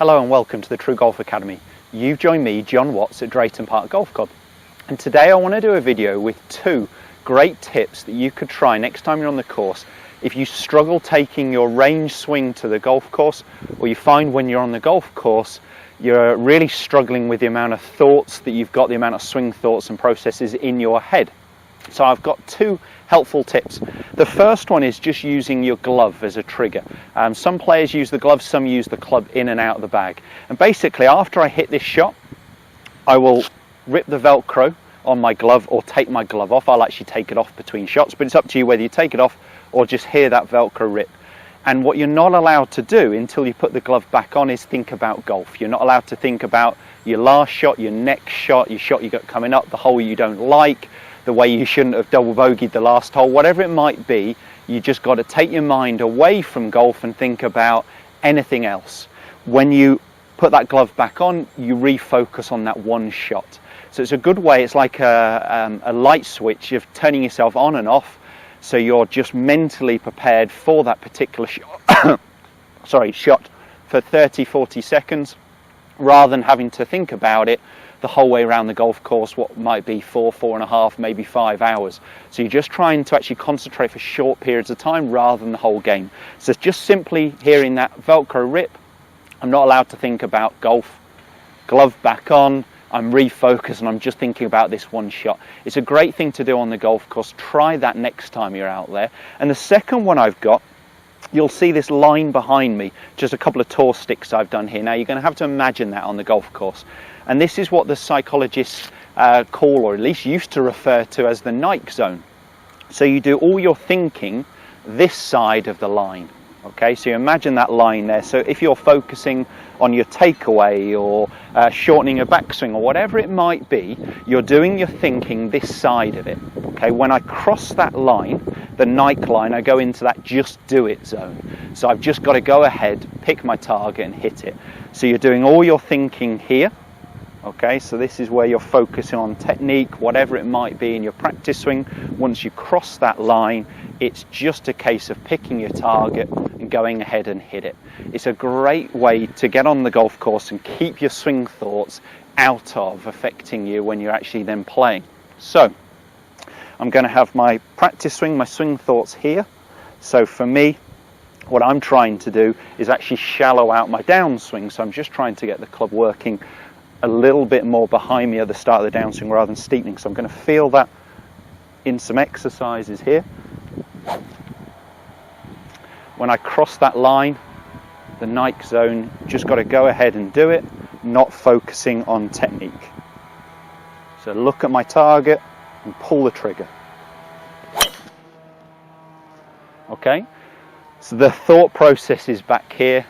Hello and welcome to the TruGolf Academy. You've joined me, Jon Watts, at Drayton Park Golf Club. And today I want to do a video with two great tips that you could try next time you're on the course. If you struggle taking your range swing to the golf course, or you find when you're on the golf course you're really struggling with the amount of thoughts that you've got, the amount of swing thoughts and processes in your head. So I've got two helpful tips. The first one is just using your glove as a trigger. Some players use the glove, some use the club in and out of the bag. And basically after I hit this shot, I will rip the Velcro on my glove or take my glove off. I'll actually take it off between shots, but it's up to you whether you take it off or just hear that Velcro rip. And what you're not allowed to do until you put the glove back on is think about golf. You're not allowed to think about your last shot, your next shot, your shot you got coming up, the hole you don't like, the way you shouldn't have double bogeyed the last hole, whatever it might be. You just got to take your mind away from golf and think about anything else. When you put that glove back on, you refocus on that one shot. So it's a good way, it's like a light switch of turning yourself on and off, so you're just mentally prepared for that particular shot, shot for 30-40 seconds, rather than having to think about it the whole way around the golf course, what might be 4.5, maybe 5 hours. So you're just trying to actually concentrate for short periods of time rather than the whole game. So just simply hearing that Velcro rip, I'm not allowed to think about golf, glove back on, I'm refocused and I'm just thinking about this one shot. It's a great thing to do on the golf course. Try that next time you're out there. And the second one I've got, you'll see this line behind me, just a couple of tour sticks I've done here. Now you're going to have to imagine that on the golf course. And this is what the psychologists call, or at least used to refer to as the Nike zone. So you do all your thinking this side of the line. Okay, so you imagine that line there. So if you're focusing on your takeaway or shortening a backswing or whatever it might be, you're doing your thinking this side of it. Okay, when I cross that line, the Nike line, I go into that just do it zone. So I've just got to go ahead, pick my target and hit it. So you're doing all your thinking here. Okay, so this is where you're focusing on technique, whatever it might be in your practice swing. Once you cross that line, it's just a case of picking your target and going ahead and hit it. It's a great way to get on the golf course and keep your swing thoughts out of affecting you when you're actually then playing. So I'm going to have my practice swing, my swing thoughts here. So for me, what I'm trying to do is actually shallow out my downswing. So I'm just trying to get the club working a little bit more behind me at the start of the downswing rather than steepening. So I'm going to feel that in some exercises here. When I cross that line, the Nike zone, just got to go ahead and do it, not focusing on technique. So look at my target and pull the trigger. Okay, so the thought process is back here.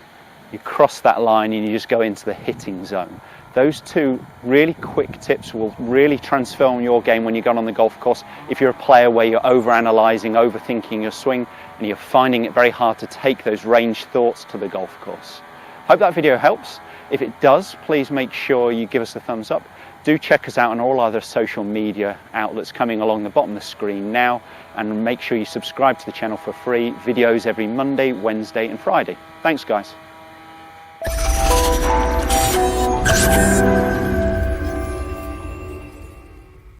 You cross that line and you just go into the hitting zone. Those two really quick tips will really transform your game when you go on the golf course. If you're a player where you're overanalyzing, overthinking your swing, and you're finding it very hard to take those range thoughts to the golf course. Hope that video helps. If it does, please make sure you give us a thumbs up. Do check us out on all other social media outlets coming along the bottom of the screen now, and make sure you subscribe to the channel for free videos every Monday, Wednesday and Friday. Thanks guys.